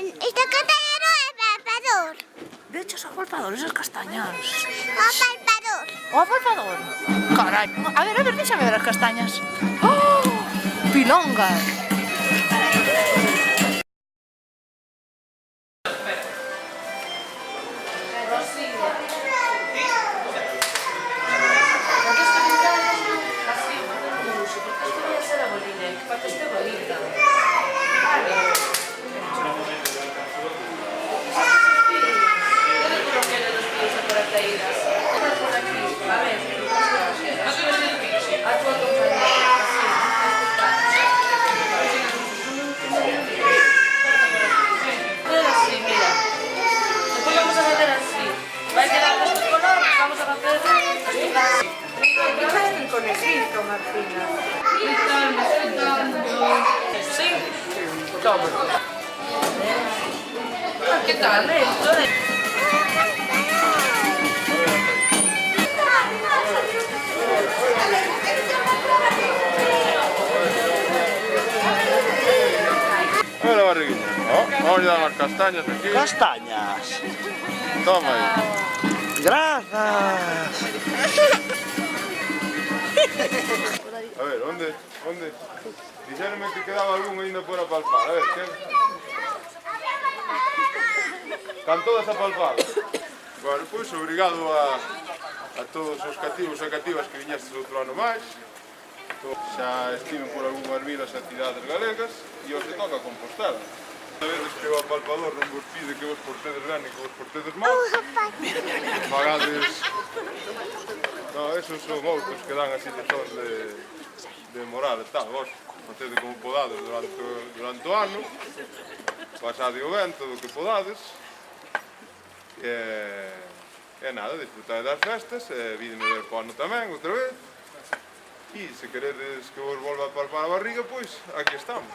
Esta castaña non é palpador. Deixas ao palpador esas castañas. O palpador. O palpador? Carai. A ver, déxame ver as castañas. Oh, pilongas. ¿Qué tal? A ver la barriguilla. Vamos a dar las castañas aquí. Castañas. Toma aí. Grazas. A ver, onde? Dixéronme que quedaba algún ainda por apalpar. A ver, que... Están todas apalpadas. Bueno, pois, obrigado a todos os cativos e cativas que viñestes outro ano máis. Xa estiven por algunhas vilas e cidades galegas e os que toca Compostela. Sabedes que o apalpador non vos pide que vos portedes ben e que vos portedes mal. Pagades... No, esos son outros que dan así de tons de moral e tal. Vos facede como podades durante o ano. Pasade o vento do que podades. E nada, disfrutade das festas, vídeme ver po ano tamén, outra vez. E se queredes que vos volva a palpar a barriga, pois aquí estamos.